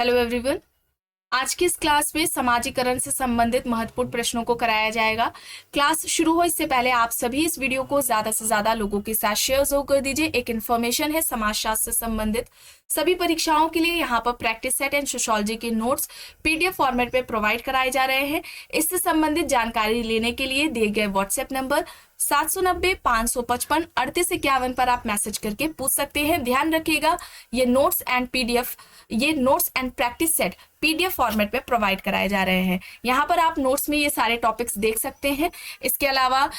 Hello everyone. आज की इस क्लास में समाजीकरण से संबंधित महत्वपूर्ण प्रश्नों को कराया जाएगा। क्लास शुरू हो इससे पहले आप सभी इस वीडियो को ज्यादा से ज्यादा लोगों के साथ शेयर जरूर कर दीजिए। एक इन्फॉर्मेशन है, समाजशास्त्र से संबंधित सभी परीक्षाओं के लिए यहाँ पर प्रैक्टिस सेट एंड सोशियोलॉजी के नोट्स पीडीएफ फॉर्मेट में प्रोवाइड कराए जा रहे हैं। इससे संबंधित जानकारी लेने के लिए दिए गए व्हाट्सएप नंबर 790-555-3851 पर आप मैसेज करके पूछ सकते हैं। ध्यान रखिएगा, ये notes and practice set PDF format में प्रोवाइड कराए जा रहे हैं। यहाँ पर आप नोट्स में ये सारे टॉपिक्स देख सकते हैं। इसके अलावा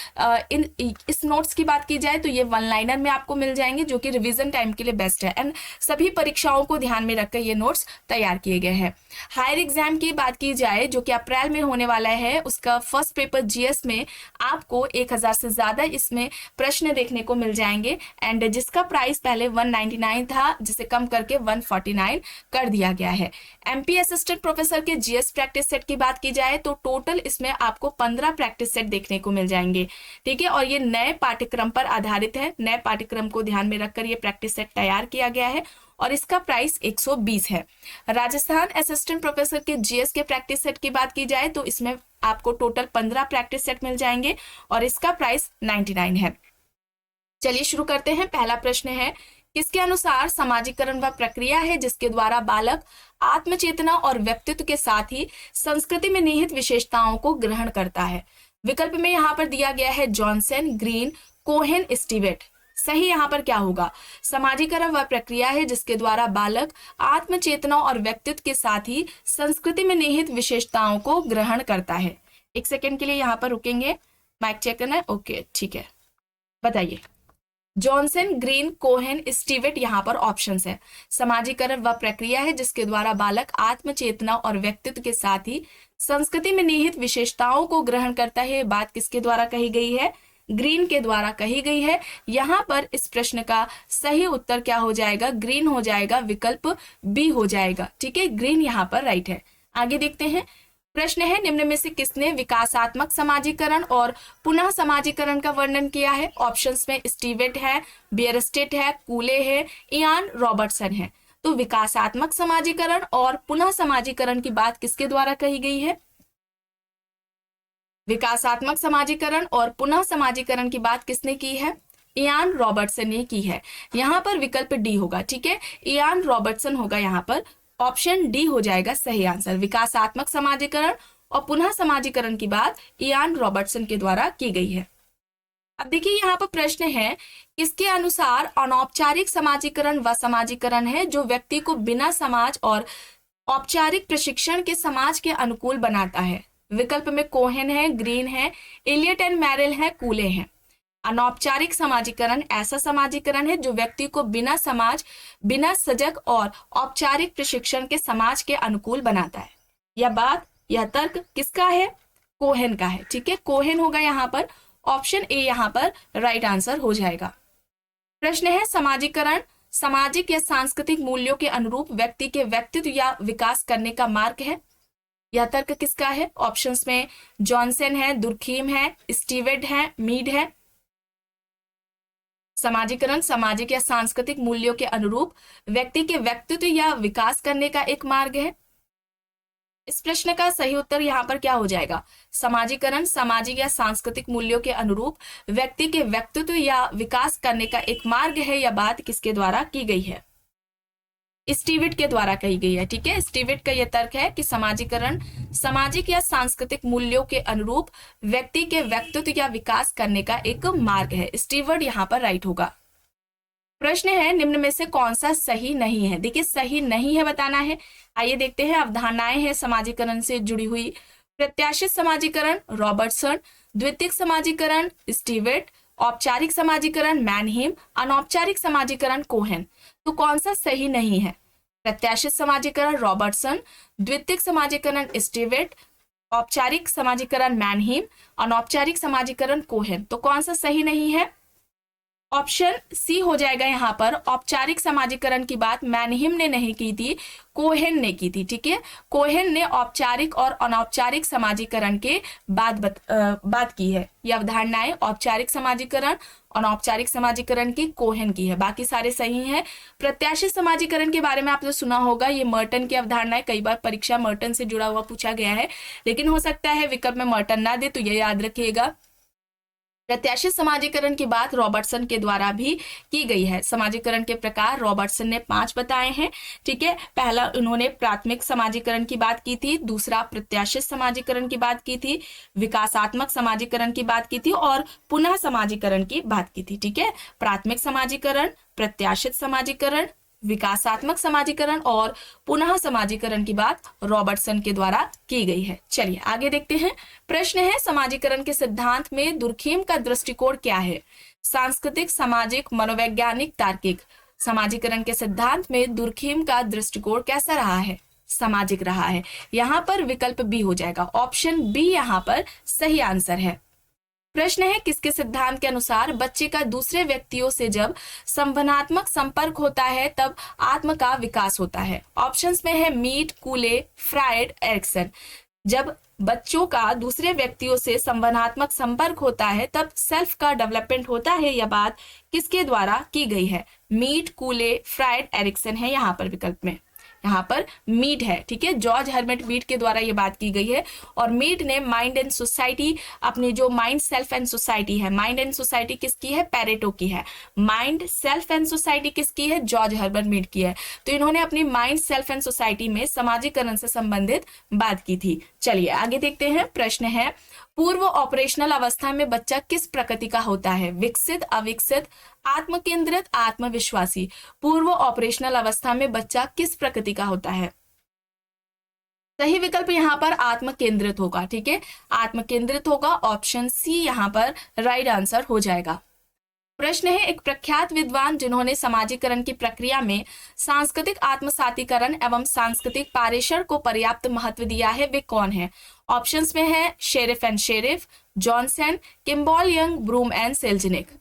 इस नोट्स की बात की जाए तो ये वन लाइनर में आपको मिल जाएंगे, जो कि रिवीजन टाइम के लिए बेस्ट है एंड सभी परीक्षाओं को ध्यान में रखकर ये नोट्स तैयार किए गए हैं। हायर एग्जाम की बात की जाए जो कि अप्रैल में होने वाला है, उसका फर्स्ट पेपर जीएस में आपको 1000 से ज्यादा इसमें प्रश्न देखने को मिल जाएंगे एंड जिसका प्राइस पहले 199 था, जिसे कम करके 149 कर दिया गया है। एमपी असिस्टेंट प्रोफेसर के जीएस प्रैक्टिस सेट की बात की जाए तो टोटल इसमें आपको 15 प्रैक्टिस सेट देखने को मिल जाएंगे। ठीक है, और ये नए पाठ्यक्रम पर आधारित है। नए पाठ्यक्रम को ध्यान में रखकर ये प्रैक्टिस सेट तैयार किया गया है और इसका प्राइस 120 है। राजस्थान असिस्टेंट प्रोफेसर के जीएस के प्रैक्टिस सेट की बात की जाए तो इसमें आपको टोटल 15 प्रैक्टिस सेट मिल जाएंगे और इसका प्राइस 99 है। चलिए शुरू करते हैं। पहला प्रश्न है, किसके अनुसार समाजीकरण वह प्रक्रिया है जिसके द्वारा बालक आत्मचेतना और व्यक्तित्व के साथ ही संस्कृति में निहित विशेषताओं को ग्रहण करता है। विकल्प में यहाँ पर दिया गया है जॉनसन, ग्रीन, कोहेन, स्टीवेट। सही यहाँ पर क्या होगा? समाजीकरण वह प्रक्रिया है जिसके द्वारा बालक आत्मचेतना और व्यक्तित्व के साथ ही संस्कृति में निहित विशेषताओं को ग्रहण करता है। एक सेकेंड के लिए यहाँ पर रुकेंगे, माइक चेक करना है। ओके, ठीक है, बताइए। जॉनसन, ग्रीन, कोहेन, स्टीवेट यहाँ पर ऑप्शंस है। समाजीकरण वह प्रक्रिया है जिसके द्वारा बालक आत्मचेतना और व्यक्तित्व के साथ ही संस्कृति में निहित विशेषताओं को ग्रहण करता है। बात किसके द्वारा कही गई है? ग्रीन के द्वारा कही गई है। यहाँ पर इस प्रश्न का सही उत्तर क्या हो जाएगा? ग्रीन हो जाएगा, विकल्प बी हो जाएगा। ठीक है, ग्रीन यहाँ पर राइट है। आगे देखते हैं। प्रश्न है, निम्न में से किसने विकासात्मक समाजीकरण और पुनः समाजीकरण का वर्णन किया है? ऑप्शंस में स्टीवेट है, बियरस्टेट है, कूले है, इयान रॉबर्टसन है। तो विकासात्मक समाजीकरण और पुनः समाजीकरण की बात किसके द्वारा कही गई है? विकासात्मक समाजीकरण और पुनः समाजीकरण की बात किसने की है? इयान रॉबर्टसन ने की है। यहाँ पर विकल्प डी होगा। ठीक है, इयान रॉबर्टसन होगा। यहाँ पर ऑप्शन डी हो जाएगा सही आंसर। विकासात्मक समाजीकरण और पुनः समाजीकरण की बात इयान रॉबर्टसन के द्वारा की गई है। अब देखिए, यहाँ पर प्रश्न है, किसके अनुसार अनौपचारिक समाजीकरण वह समाजीकरण है जो व्यक्ति को बिना समाज और औपचारिक प्रशिक्षण के समाज के अनुकूल बनाता है? विकल्प में कोहेन है, ग्रीन है, एलियट एंड मैरेल है, कूले हैं। अनौपचारिक समाजीकरण ऐसा समाजीकरण है जो व्यक्ति को बिना समाज, बिना सजग और औपचारिक प्रशिक्षण के समाज के अनुकूल बनाता है। यह तर्क किसका है? कोहेन का है। ठीक है, कोहेन होगा यहाँ पर। ऑप्शन ए यहाँ पर राइट आंसर हो जाएगा। प्रश्न है, समाजीकरण सामाजिक या सांस्कृतिक मूल्यों के अनुरूप व्यक्ति के व्यक्तित्व या विकास करने का मार्ग है। यह तर्क किसका है? ऑप्शंस में जॉनसन है, दुर्खीम है, स्टीवेट है, मीड है। समाजीकरण सामाजिक या सांस्कृतिक मूल्यों के अनुरूप व्यक्ति के व्यक्तित्व या विकास करने का एक मार्ग है। इस प्रश्न का सही उत्तर यहाँ पर क्या हो जाएगा? समाजीकरण सामाजिक या सांस्कृतिक मूल्यों के अनुरूप व्यक्ति के व्यक्तित्व या विकास करने का एक मार्ग है। यह बात किसके द्वारा की गई है? स्टीवेट के द्वारा कही गई है। ठीक है, स्टीवेट का यह तर्क है कि समाजीकरण सामाजिक या सांस्कृतिक मूल्यों के अनुरूप व्यक्ति के व्यक्तित्व या विकास करने का एक मार्ग है। स्टीवेट यहाँ पर राइट होगा। प्रश्न है, निम्न में से कौन सा सही नहीं है? देखिए, सही नहीं है बताना है। आइए देखते हैं। अवधारणाएं हैं समाजीकरण से जुड़ी हुई। प्रत्याशित समाजीकरण रॉबर्टसन, द्वितीयक समाजीकरण स्टीवेट, औपचारिक समाजीकरण मैनहीम, अनौपचारिक समाजीकरण कोहेन। तो कौन सा सही नहीं है? प्रत्याशित समाजीकरण रॉबर्टसन, द्वितीयक समाजीकरण स्टीवेट, औपचारिक समाजीकरण मैनहीम, अनौपचारिक समाजीकरण कोहेन। तो कौन सा सही नहीं है? ऑप्शन सी हो जाएगा यहाँ पर। औपचारिक समाजीकरण की बात मैनहिम ने नहीं की थी, कोहेन ने की थी। ठीक है, कोहेन ने औपचारिक और अनौपचारिक समाजीकरण के बात की है। ये अवधारणाएं औपचारिक समाजीकरण, अनौपचारिक समाजीकरण की कोहेन की है, बाकी सारे सही हैं। प्रत्याशित समाजीकरण के बारे में आपने सुना होगा, ये मर्टन की अवधारणा है। कई बार परीक्षा मर्टन से जुड़ा हुआ पूछा गया है, लेकिन हो सकता है विकल्प में मर्टन ना दे, तो ये याद रखिएगा। प्रत्याशित समाजीकरण की बात रॉबर्टसन के द्वारा भी की गई है। समाजीकरण के प्रकार रॉबर्टसन ने 5 बताए हैं। ठीक है, पहला उन्होंने प्राथमिक समाजीकरण की बात की थी, दूसरा प्रत्याशित समाजीकरण की बात की थी, विकासात्मक समाजीकरण की बात की थी और पुनः समाजीकरण की बात की थी। ठीक है, प्राथमिक समाजीकरण, प्रत्याशित समाजीकरण, विकासात्मक समाजीकरण और पुनः समाजीकरण की बात रॉबर्टसन के द्वारा की गई है। चलिए आगे देखते हैं। प्रश्न है, समाजीकरण के सिद्धांत में दुर्खीम का दृष्टिकोण क्या है? सांस्कृतिक, सामाजिक, मनोवैज्ञानिक, तार्किक। समाजीकरण के सिद्धांत में दुर्खीम का दृष्टिकोण कैसा रहा है? सामाजिक रहा है। यहाँ पर विकल्प बी हो जाएगा, ऑप्शन बी यहाँ पर सही आंसर है। प्रश्न है, किसके सिद्धांत के अनुसार बच्चे का दूसरे व्यक्तियों से जब संवहनात्मक संपर्क होता है तब आत्म का विकास होता है? ऑप्शंस में है मीट, कूले, फ्रायड, एरिक्सन। जब बच्चों का दूसरे व्यक्तियों से संवहनात्मक संपर्क होता है तब सेल्फ का डेवलपमेंट होता है, यह बात किसके द्वारा की गई है? मीट, कूले, फ्रायड, एरिक्सन है यहाँ पर विकल्प में। यहाँ पर मीड है। ठीक है, जॉर्ज हर्बर्ट मीड के द्वारा ये बात की गई है। और मीड ने माइंड एंड सोसाइटी, अपनी जो माइंड, सेल्फ एंड सोसाइटी है, माइंड एंड सोसाइटी किसकी है? पैरेटो की है। माइंड, सेल्फ एंड सोसाइटी किसकी है? जॉर्ज हर्बर्ट मीड की है। तो इन्होंने अपनी माइंड, सेल्फ एंड सोसाइटी में समाजीकरण से संबंधित बात की थी। चलिए आगे देखते हैं। प्रश्न है, पूर्व ऑपरेशनल अवस्था में बच्चा किस प्रकृति का होता है? विकसित, अविकसित, आत्मकेंद्रित, आत्मविश्वासी। पूर्व ऑपरेशनल अवस्था में बच्चा किस प्रकृति का होता है? सही विकल्प यहाँ पर आत्मकेंद्रित होगा। ठीक है, आत्मकेंद्रित होगा, ऑप्शन सी यहाँ पर राइट आंसर हो जाएगा। प्रश्न है, एक प्रख्यात विद्वान जिन्होंने समाजीकरण की प्रक्रिया में सांस्कृतिक आत्मसातीकरण एवं सांस्कृतिक पारेषण को पर्याप्त महत्व दिया है, वे कौन है? ऑप्शंस में है Sherif and Sherif, Johnson, Kimball Young, Broom and Selznick.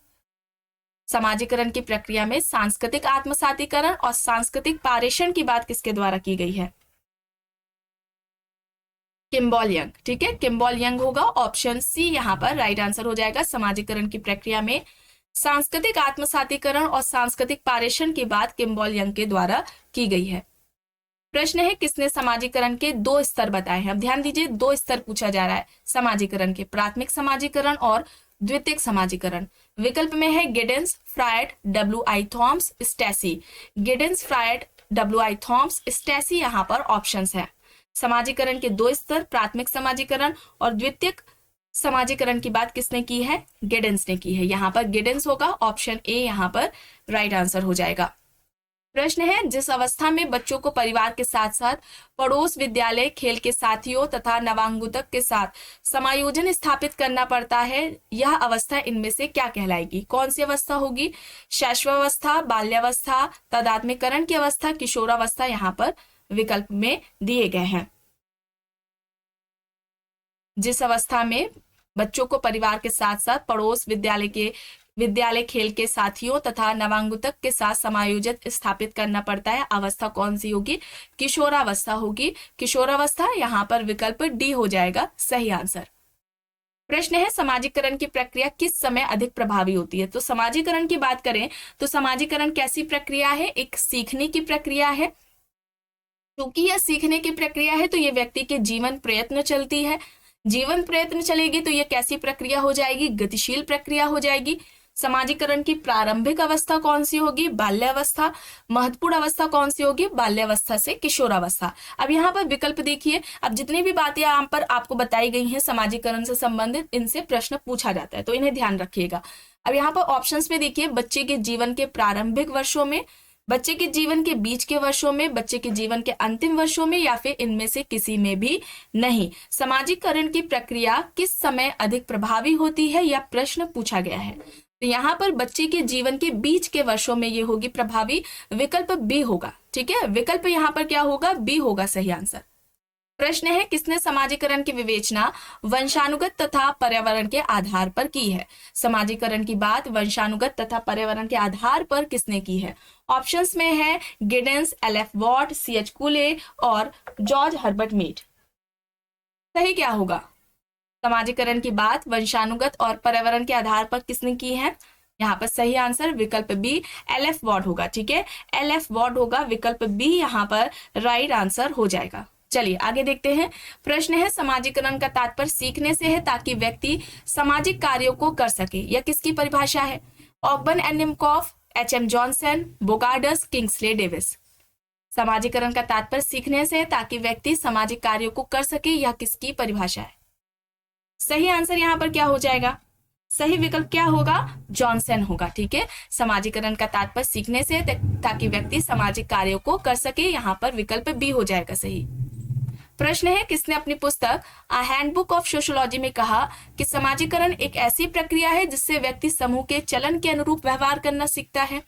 समाजीकरण की प्रक्रिया में सांस्कृतिक आत्मसातीकरण और सांस्कृतिक पारेषण की बात किसके द्वारा की गई है? Kimball young. ठीक है, किम्बॉल यंग होगा, ऑप्शन सी यहाँ पर राइट आंसर हो जाएगा। समाजीकरण की प्रक्रिया में सांस्कृतिक आत्मसातीकरण और सांस्कृतिक पारेषण की बात किम्बॉल यंग के द्वारा की गई है। प्रश्न है, किसने समाजीकरण के 2 स्तर बताए हैं? अब ध्यान दीजिए, 2 स्तर पूछा जा रहा है समाजीकरण के, प्राथमिक समाजीकरण और द्वितीयक समाजीकरण। विकल्प में है Giddens, Freud, W.I. Thomas, Stacey. Giddens, Freud, W.I. Thomas, Stacey यहाँ पर ऑप्शंस है। समाजीकरण के 2 स्तर, प्राथमिक समाजीकरण और द्वितीयक समाजीकरण की बात किसने की है? गिडेंस ने की है। यहाँ पर गिडेंस होगा, ऑप्शन ए यहाँ पर राइट आंसर हो जाएगा। प्रश्न है, जिस अवस्था में बच्चों को परिवार के साथ साथ पड़ोस, विद्यालय, खेल के साथियों तथा नवांगुतक के साथ समायोजन स्थापित करना पड़ता है, यह अवस्था इनमें से क्या कहलाएगी? कौन सी अवस्था होगी? शैशवावस्था, बाल्यावस्था, तदात्मीकरण की अवस्था, किशोरावस्था यहाँ पर विकल्प में दिए गए हैं। जिस अवस्था में बच्चों को परिवार के साथ साथ पड़ोस, विद्यालय, खेल के साथियों तथा नवांगुतक के साथ समायोजित स्थापित करना पड़ता है, अवस्था कौन सी होगी? किशोरावस्था होगी। किशोरावस्था यहाँ पर विकल्प डी हो जाएगा सही आंसर। प्रश्न है, समाजीकरण की प्रक्रिया किस समय अधिक प्रभावी होती है? तो समाजीकरण की बात करें तो समाजीकरण कैसी प्रक्रिया है? एक सीखने की प्रक्रिया है। क्योंकि यह सीखने की प्रक्रिया है तो ये व्यक्ति के जीवन प्रयत्न चलती है। जीवन प्रयत्न चलेगी तो ये कैसी प्रक्रिया हो जाएगी? गतिशील प्रक्रिया हो जाएगी। समाजीकरण की प्रारंभिक अवस्था कौन सी होगी? बाल्यावस्था। महत्वपूर्ण अवस्था कौन सी होगी? बाल्यावस्था से किशोरावस्था। अब यहाँ पर विकल्प देखिए, अब जितनी भी बातें यहाँ पर आपको बताई गई हैं समाजीकरण से संबंधित, इनसे प्रश्न पूछा जाता है, तो इन्हें ध्यान रखिएगा। अब यहाँ पर ऑप्शंस में देखिए, बच्चे के जीवन के प्रारंभिक वर्षों में, बच्चे के जीवन के बीच के वर्षों में, बच्चे के जीवन के अंतिम वर्षों में, या फिर इनमें से किसी में भी नहीं। समाजीकरण की प्रक्रिया किस समय अधिक प्रभावी होती है, यह प्रश्न पूछा गया है। तो यहाँ पर बच्चे के जीवन के बीच के वर्षों में ये होगी प्रभावी, विकल्प बी होगा। ठीक है, विकल्प यहाँ पर क्या होगा? बी होगा सही आंसर। प्रश्न है किसने समाजीकरण की विवेचना वंशानुगत तथा पर्यावरण के आधार पर की है? समाजीकरण की बात वंशानुगत तथा पर्यावरण के आधार पर किसने की है? ऑप्शंस में है गिडेंस, एल.एफ. What, CH. कूले और जॉर्ज हर्बर्ट मीड। सही क्या होगा? समाजीकरण की बात वंशानुगत और पर्यावरण के आधार पर किसने की है? यहाँ पर सही आंसर विकल्प बी एल.एफ. वॉट होगा। ठीक है, एल.एफ. वॉट होगा, विकल्प बी यहाँ पर राइट आंसर हो जाएगा। चलिए आगे देखते हैं। प्रश्न है समाजीकरण का तात्पर्य सीखने से है ताकि व्यक्ति सामाजिक कार्यों को कर सके। यह किसकी परिभाषा है? Ogburn and Nimkoff, H M. Johnson, Bogardus, Kingsley Davis. समाजीकरण का तात्पर्य सीखने से है ताकि व्यक्ति सामाजिक कार्यों को कर सके, यह किसकी परिभाषा है? सही आंसर यहाँ पर क्या हो जाएगा? सही विकल्प क्या होगा? जॉनसन होगा। ठीक है, समाजीकरण का तात्पर्य सीखने से ताकि व्यक्ति सामाजिक कार्यों को कर सके, यहाँ पर विकल्प बी हो जाएगा सही। प्रश्न है किसने अपनी पुस्तक अ हैंडबुक ऑफ सोशियोलॉजी में कहा कि समाजीकरण एक ऐसी प्रक्रिया है जिससे व्यक्ति समूह के चलन के अनुरूप व्यवहार करना सीखता है?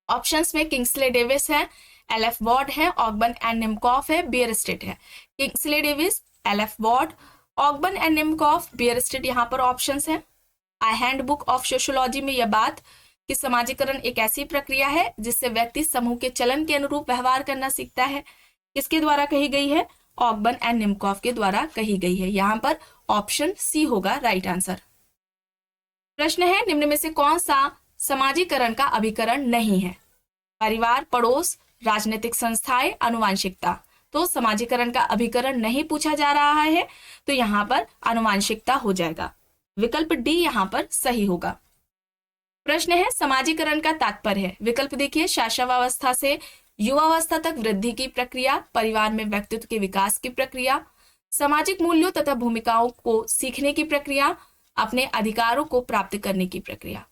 ऑप्शंस में किंग्सले डेविस है, एल.एफ. वॉट है, ऑकबर्न एंड निमकॉफ है, बियरस्टेट है। Kingsley Davis, L F. Ward, Ogburn and Nimkoff, Bierstedt यहाँ पर ऑप्शंस है। अ हैंडबुक ऑफ सोशियोलॉजी में यह बात कि समाजीकरण एक ऐसी प्रक्रिया है जिससे व्यक्ति समूह के चलन के अनुरूप व्यवहार करना सीखता है, किसके द्वारा कही गई है? ऑकबर्न एंड निमकॉफ के द्वारा कही गई है। यहाँ पर ऑप्शन सी होगा राइट आंसर। प्रश्न है निम्न में से कौन सा समाजीकरण का अभिकरण नहीं है? परिवार, पड़ोस, राजनीतिक संस्थाएं, आनुवंशिकता। तो समाजीकरण का अभिकरण नहीं पूछा जा रहा है, तो यहाँ पर आनुवंशिकता हो जाएगा। विकल्प डी यहाँ पर सही होगा। प्रश्न है समाजीकरण का तात्पर्य है, विकल्प देखिए, शैशवावस्था से युवावस्था तक वृद्धि की प्रक्रिया, परिवार में व्यक्तित्व के विकास की प्रक्रिया, सामाजिक मूल्यों तथा भूमिकाओं को सीखने की प्रक्रिया, अपने अधिकारों को प्राप्त करने की प्रक्रिया।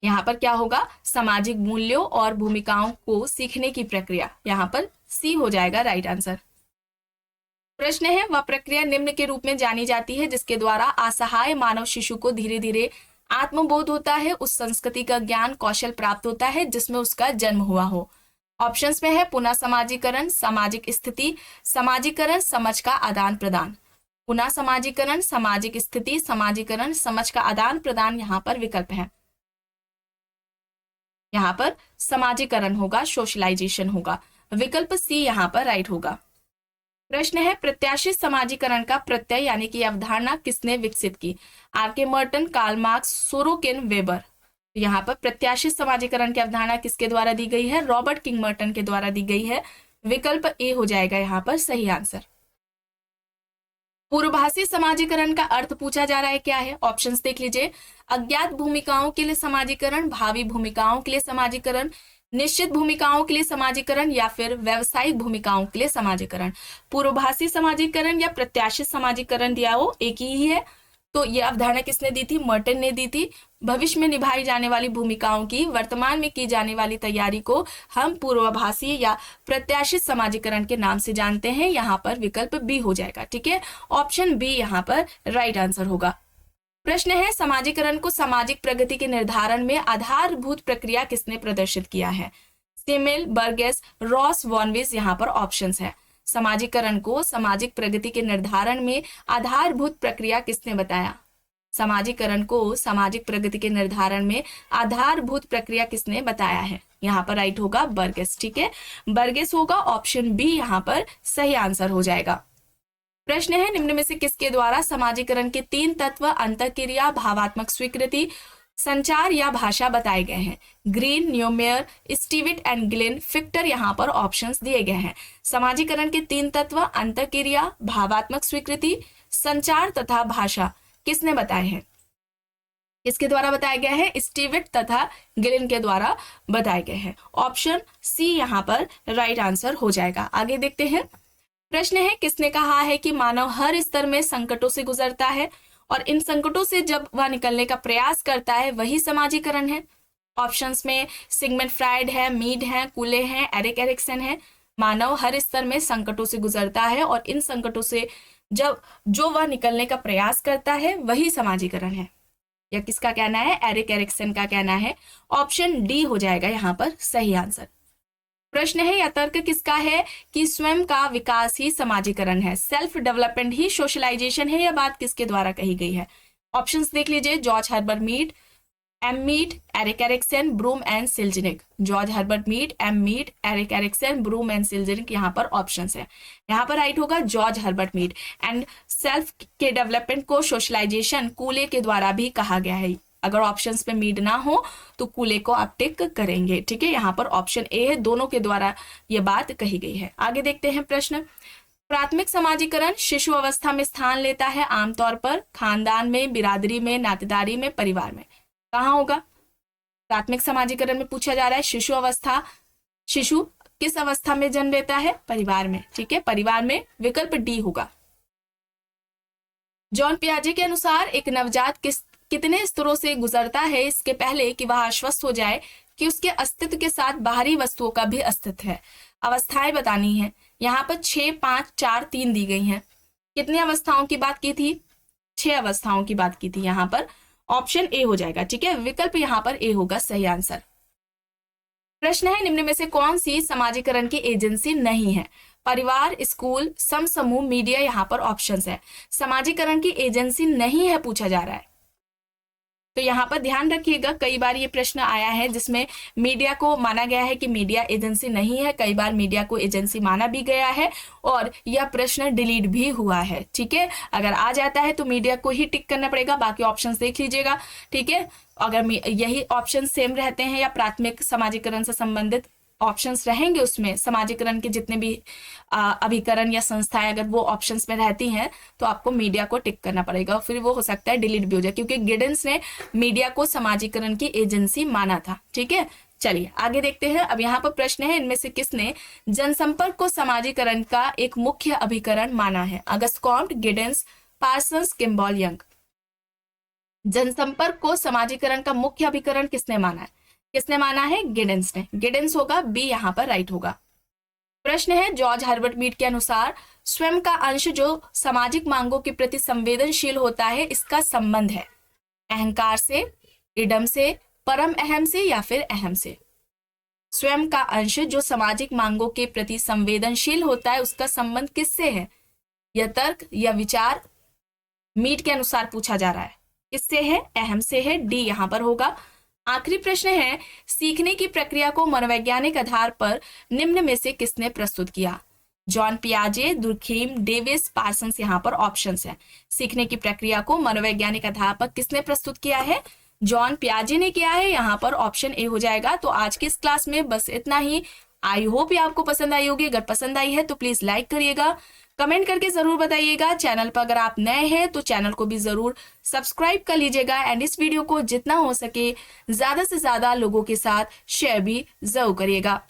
यहाँ पर क्या होगा? सामाजिक मूल्यों और भूमिकाओं को सीखने की प्रक्रिया। यहाँ पर सी हो जाएगा राइट आंसर। प्रश्न है वह प्रक्रिया निम्न के रूप में जानी जाती है जिसके द्वारा असहाय मानव शिशु को धीरे धीरे आत्मबोध होता है, उस संस्कृति का ज्ञान कौशल प्राप्त होता है जिसमें उसका जन्म हुआ हो। ऑप्शंस में है पुनः समाजीकरण, सामाजिक स्थिति, समाजीकरण, समझ का आदान प्रदान। पुनः समाजीकरण, सामाजिक स्थिति, समाजीकरण, समझ का आदान प्रदान यहाँ पर विकल्प है। यहाँ पर समाजीकरण होगा, सोशलाइजेशन होगा। विकल्प सी यहाँ पर राइट होगा। प्रश्न है प्रत्याशित समाजीकरण का प्रत्यय यानी कि अवधारणा किसने विकसित की? R K. Merton, Karl Marx, Sorokin, Weber. तो यहाँ पर प्रत्याशित समाजीकरण की अवधारणा किसके द्वारा दी गई है? रॉबर्ट किंग मर्टन के द्वारा दी गई है। विकल्प ए हो जाएगा यहाँ पर सही आंसर। पूर्वभाषी समाजीकरण का अर्थ पूछा जा रहा है, क्या है? ऑप्शंस देख लीजिए, अज्ञात भूमिकाओं के लिए समाजीकरण, भावी भूमिकाओं के लिए समाजीकरण, निश्चित भूमिकाओं के लिए समाजीकरण या फिर व्यावसायिक भूमिकाओं के लिए समाजीकरण। पूर्वभाषी समाजीकरण या प्रत्याशित समाजीकरण दिया हो एक ही है। तो यह अवधारणा किसने दी थी? मर्टन ने दी थी। भविष्य में निभाई जाने वाली भूमिकाओं की वर्तमान में की जाने वाली तैयारी को हम पूर्वभाषी या प्रत्याशित समाजीकरण के नाम से जानते हैं। यहाँ पर विकल्प बी हो जाएगा। ठीक है, ऑप्शन बी यहाँ पर राइट आंसर होगा। प्रश्न है समाजीकरण को सामाजिक प्रगति के निर्धारण में आधारभूत प्रक्रिया किसने प्रदर्शित किया है? Simmel, Burgess, Ross, von Wiese. यहाँ पर ऑप्शंस है। समाजीकरण को सामाजिक प्रगति के निर्धारण में आधारभूत प्रक्रिया किसने बताया? समाजीकरण को सामाजिक प्रगति के निर्धारण में आधारभूत प्रक्रिया किसने बताया है? यहाँ पर राइट होगा बर्गेस। ठीक है, बर्गेस होगा, ऑप्शन बी यहाँ पर सही आंसर हो जाएगा। प्रश्न है निम्न में से किसके द्वारा समाजीकरण के 3 तत्व अंतःक्रिया, भावात्मक स्वीकृति, संचार या भाषा बताए गए हैं? Green, Neumeyer, Stewart and Glynn, Fichter. यहाँ पर ऑप्शंस दिए गए हैं। समाजीकरण के 3 तत्व अंतःक्रिया, भावात्मक स्वीकृति, संचार तथा भाषा किसने बताए हैं? किसके द्वारा बताया गया है? स्टीविट तथा ग्लेन के द्वारा बताए गए हैं। ऑप्शन सी यहाँ पर राइट आंसर हो जाएगा। आगे देखते हैं। प्रश्न है किसने कहा है कि मानव हर स्तर में संकटों से गुजरता है और इन संकटों से जब वह निकलने का प्रयास करता है वही समाजीकरण है? ऑप्शंस में सिगमंड फ्राइड है, मीड है, कूले हैं, एरिक एरिक्सन है। मानव हर स्तर में संकटों से गुजरता है और इन संकटों से जो वह निकलने का प्रयास करता है वही समाजीकरण है। यह किसका कहना है? एरिक एरिक्सन का कहना है। ऑप्शन डी हो जाएगा यहाँ पर सही आंसर। प्रश्न है यह तर्क किसका है कि स्वयं का विकास ही समाजीकरण है, सेल्फ डेवलपमेंट ही सोशलाइजेशन है, यह बात किसके द्वारा कही गई है? ऑप्शंस देख लीजिए, George Herbert Mead, M Mead, Erik Erikson, Broom and Selznick. George Herbert Mead, M Mead, Erik Erikson, Broom and Selznick यहाँ पर ऑप्शंस है। यहाँ पर राइट होगा George Herbert Mead. And self के डेवलपमेंट को सोशलाइजेशन कूले के द्वारा भी कहा गया है। अगर ऑप्शंस पे मीड ना हो तो कूले को आप टिक करेंगे, ठीक है। यहाँ पर ऑप्शन ए है, दोनों के द्वारा ये बात कही गई है। आगे देखते हैं प्रश्न। प्राथमिक समाजीकरण शिशु अवस्था में स्थान लेता है आमतौर पर खानदान में, बिरादरी में, नातेदारी में, परिवार में। कहाँ होगा? प्राथमिक समाजीकरण में पूछा जा रहा है शिशु अवस्था, शिशु किस अवस्था में जन्म लेता है? परिवार में, ठीक है, परिवार में। विकल्प डी होगा। जॉन पियाजे के अनुसार एक नवजात कितने स्तरों से गुजरता है इसके पहले कि वह आश्वस्त हो जाए कि उसके अस्तित्व के साथ बाहरी वस्तुओं का भी अस्तित्व है। अवस्थाएं बतानी है। यहाँ पर 6, 5, 4, 3 दी गई हैं। कितनी अवस्थाओं की बात की थी? 6 अवस्थाओं की बात की थी। यहाँ पर ऑप्शन ए हो जाएगा, ठीक है। विकल्प यहाँ पर ए होगा सही आंसर। प्रश्न है निम्न में से कौन सी समाजीकरण की एजेंसी नहीं है? परिवार, स्कूल, समूह, मीडिया। यहाँ पर ऑप्शंस है। समाजीकरण की एजेंसी नहीं है पूछा जा रहा है, तो यहाँ पर ध्यान रखिएगा। कई बार ये प्रश्न आया है जिसमें मीडिया को माना गया है कि मीडिया एजेंसी नहीं है, कई बार मीडिया को एजेंसी माना भी गया है और यह प्रश्न डिलीट भी हुआ है, ठीक है। अगर आ जाता है तो मीडिया को ही टिक करना पड़ेगा, बाकी ऑप्शंस देख लीजिएगा, ठीक है। अगर यही ऑप्शन सेम रहते हैं या प्राथमिक समाजीकरण से संबंधित ऑप्शंस रहेंगे, उसमें समाजीकरण के जितने भी अभिकरण या संस्थाएं अगर वो ऑप्शंस में रहती हैं तो आपको मीडिया को टिक करना पड़ेगा, फिर वो हो सकता है डिलीट भी हो जाए, क्योंकि गिडेंस ने मीडिया को समाजीकरण की एजेंसी माना था, ठीक है। चलिए आगे देखते हैं। अब यहाँ पर प्रश्न है इनमें से किसने जनसंपर्क को समाजीकरण का एक मुख्य अभिकरण माना है? Auguste Comte, Giddens, Parsons, Kimball Young. जनसंपर्क को समाजीकरण का मुख्य अभिकरण किसने माना है? किसने माना है? गिडेंस ने। गिडेंस होगा, बी यहाँ पर राइट होगा। प्रश्न है जॉर्ज हर्बर्ट मीड के अनुसार स्वयं का अंश जो सामाजिक मांगों के प्रति संवेदनशील होता है इसका संबंध है अहंकार से, इडम से, परम अहम से या फिर अहम से। स्वयं का अंश जो सामाजिक मांगों के प्रति संवेदनशील होता है उसका संबंध किससे है? यह तर्क या विचार मीड के अनुसार पूछा जा रहा है। किससे है? अहम से है, डी यहाँ पर होगा। आखिरी प्रश्न है सीखने की प्रक्रिया को मनोवैज्ञानिक आधार पर निम्न में से किसने प्रस्तुत किया? जॉन पियाजे, दुर्खीम, डेविस, पार्सन्स। यहाँ पर ऑप्शंस है। सीखने की प्रक्रिया को मनोवैज्ञानिक आधार पर किसने प्रस्तुत किया है? जॉन पियाजे ने किया है, यहाँ पर ऑप्शन ए हो जाएगा। तो आज की इस क्लास में बस इतना ही। आई होप ये आपको पसंद आई होगी। अगर पसंद आई है तो प्लीज लाइक करिएगा, कमेंट करके जरूर बताइएगा। चैनल पर अगर आप नए हैं तो चैनल को भी जरूर सब्सक्राइब कर लीजिएगा एंड इस वीडियो को जितना हो सके ज्यादा से ज्यादा लोगों के साथ शेयर भी जरूर करिएगा।